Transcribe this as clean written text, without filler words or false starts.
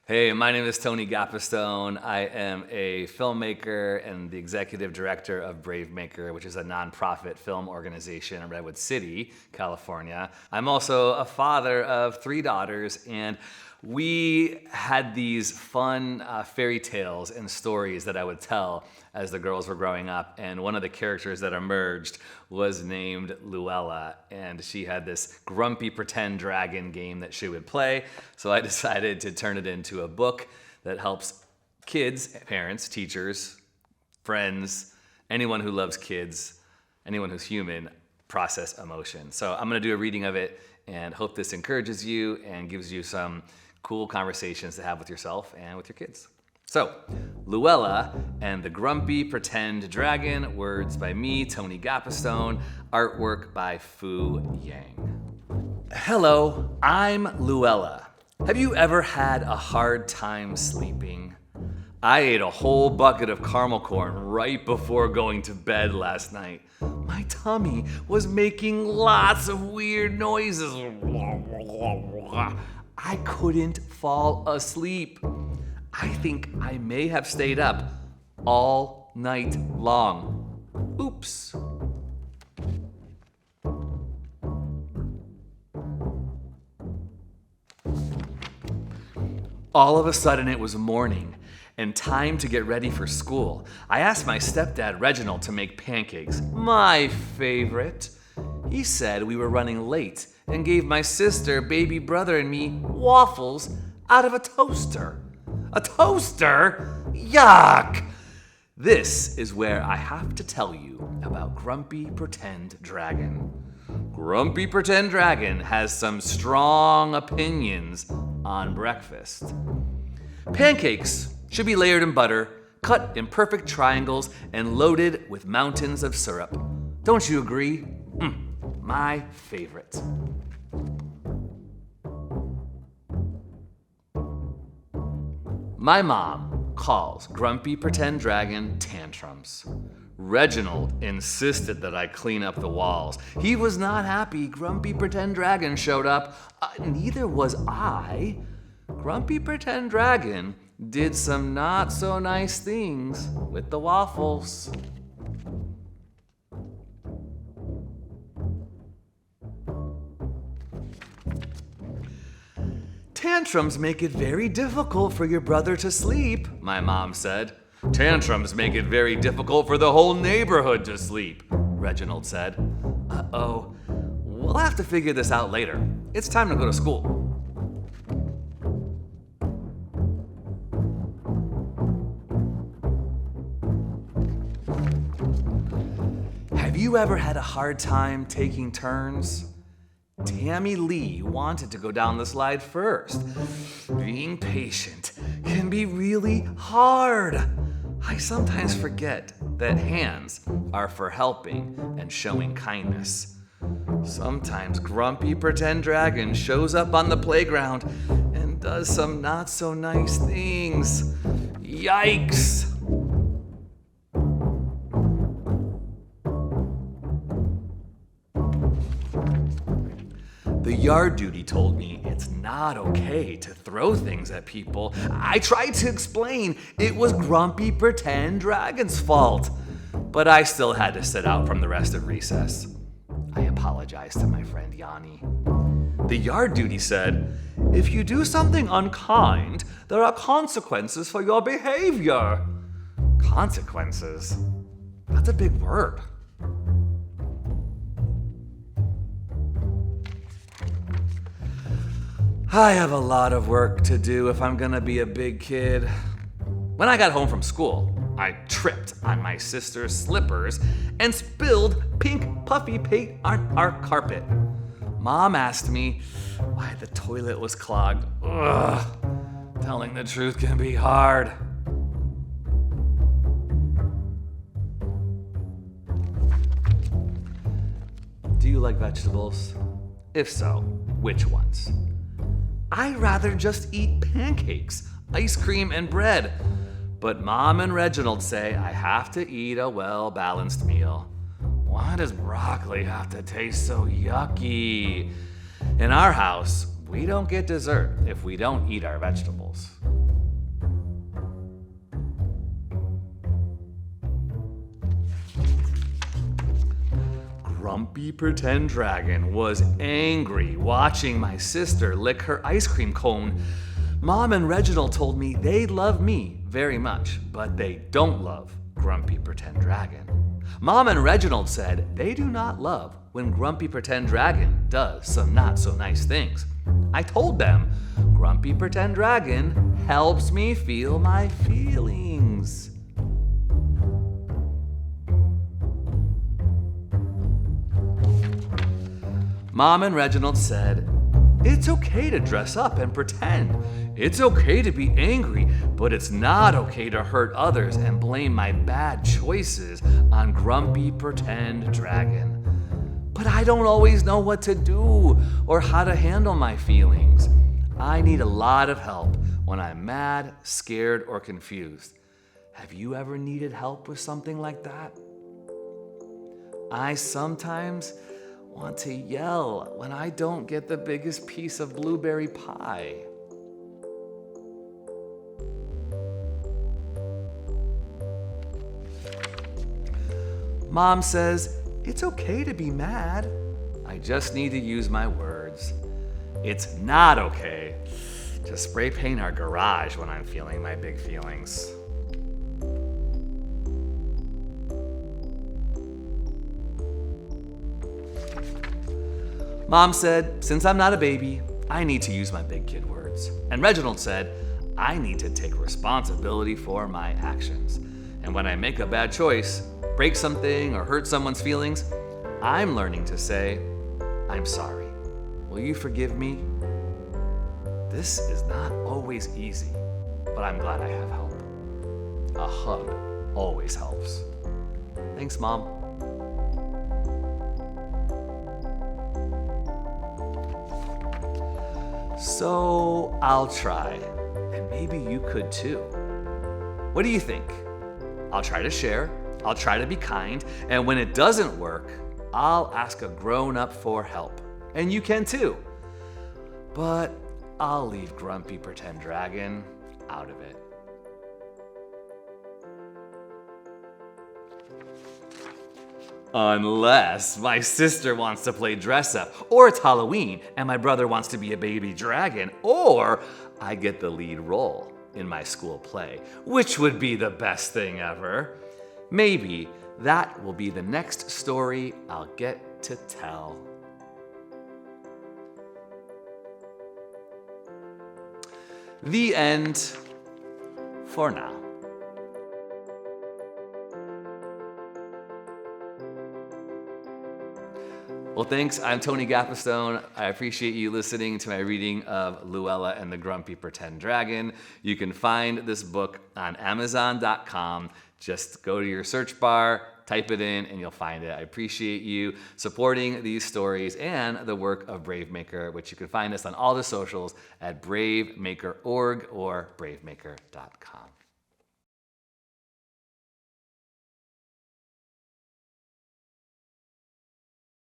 Hey, my name is Tony Gapastione. I am a filmmaker and the executive director of BraveMaker, which is a nonprofit film organization in Redwood City, California. I'm also a father of 3 daughters, and we had these fun fairy tales and stories that I would tell as the girls were growing up, and one of the characters that emerged was named Luella, and she had this grumpy pretend dragon game that she would play, so I decided to turn it into a book that helps kids, parents, teachers, friends, anyone who loves kids, anyone who's human, process emotion. So I'm going to do a reading of it and hope this encourages you and gives you some cool conversations to have with yourself and with your kids. So, Luella and the Grumpy Pretend Dragon, words by me, Tony Gapastione, artwork by Fu Yang. Hello, I'm Luella. Have you ever had a hard time sleeping? I ate a whole bucket of caramel corn right before going to bed last night. My tummy was making lots of weird noises. I couldn't fall asleep. I think I may have stayed up all night long. Oops. All of a sudden it was morning and time to get ready for school. I asked my stepdad Reginald to make pancakes, my favorite. He said we were running late and gave my sister, baby brother, and me waffles out of a toaster. A toaster? Yuck! This is where I have to tell you about Grumpy Pretend Dragon. Grumpy Pretend Dragon has some strong opinions on breakfast. Pancakes should be layered in butter, cut in perfect triangles, and loaded with mountains of syrup. Don't you agree? My favorite. My mom calls Grumpy Pretend Dragon tantrums. Reginald insisted that I clean up the walls. He was not happy Grumpy Pretend Dragon showed up. Neither was I. Grumpy Pretend Dragon did some not so nice things with the waffles. Tantrums make it very difficult for your brother to sleep, my mom said. Tantrums make it very difficult for the whole neighborhood to sleep, Reginald said. Uh-oh, we'll have to figure this out later. It's time to go to school. Have you ever had a hard time taking turns? Tammy Lee wanted to go down the slide first. Being patient can be really hard. I sometimes forget that hands are for helping and showing kindness. Sometimes Grumpy Pretend Dragon shows up on the playground and does some not so nice things. Yikes! The yard duty told me it's not okay to throw things at people. I tried to explain it was Grumpy Pretend Dragon's fault, but I still had to sit out from the rest of recess. I apologized to my friend Yanni. The yard duty said, if you do something unkind, there are consequences for your behavior. Consequences? That's a big word. I have a lot of work to do if I'm gonna be a big kid. When I got home from school, I tripped on my sister's slippers and spilled pink puffy paint on our carpet. Mom asked me why the toilet was clogged. Ugh, telling the truth can be hard. Do you like vegetables? If so, which ones? I'd rather just eat pancakes, ice cream, and bread. But Mom and Reginald say I have to eat a well-balanced meal. Why does broccoli have to taste so yucky? In our house, we don't get dessert if we don't eat our vegetables. Grumpy Pretend Dragon was angry watching my sister lick her ice cream cone. Mom and Reginald told me they love me very much, but they don't love Grumpy Pretend Dragon. Mom and Reginald said they do not love when Grumpy Pretend Dragon does some not so nice things. I told them Grumpy Pretend Dragon helps me feel my feelings. Mom and Reginald said, it's okay to dress up and pretend. It's okay to be angry, but it's not okay to hurt others and blame my bad choices on Grumpy Pretend Dragon. But I don't always know what to do or how to handle my feelings. I need a lot of help when I'm mad, scared, or confused. Have you ever needed help with something like that? I sometimes want to yell when I don't get the biggest piece of blueberry pie. Mom says, it's okay to be mad. I just need to use my words. It's not okay to spray paint our garage when I'm feeling my big feelings. Mom said, since I'm not a baby, I need to use my big kid words. And Reginald said, I need to take responsibility for my actions. And when I make a bad choice, break something, or hurt someone's feelings, I'm learning to say, I'm sorry. Will you forgive me? This is not always easy, but I'm glad I have help. A hug always helps. Thanks, Mom. So I'll try, and maybe you could too. What do you think? I'll try to share, I'll try to be kind, and when it doesn't work, I'll ask a grown-up for help. And you can too. But I'll leave Grumpy Pretend Dragon out of it. Unless my sister wants to play dress up, or it's Halloween and my brother wants to be a baby dragon, or I get the lead role in my school play, which would be the best thing ever. Maybe that will be the next story I'll get to tell. The end for now. Well, thanks. I'm Tony Gapastione. I appreciate you listening to my reading of Luella and the Grumpy Pretend Dragon. You can find this book on Amazon.com. Just go to your search bar, type it in, and you'll find it. I appreciate you supporting these stories and the work of BraveMaker, which you can find us on all the socials at BraveMaker.org or BraveMaker.com.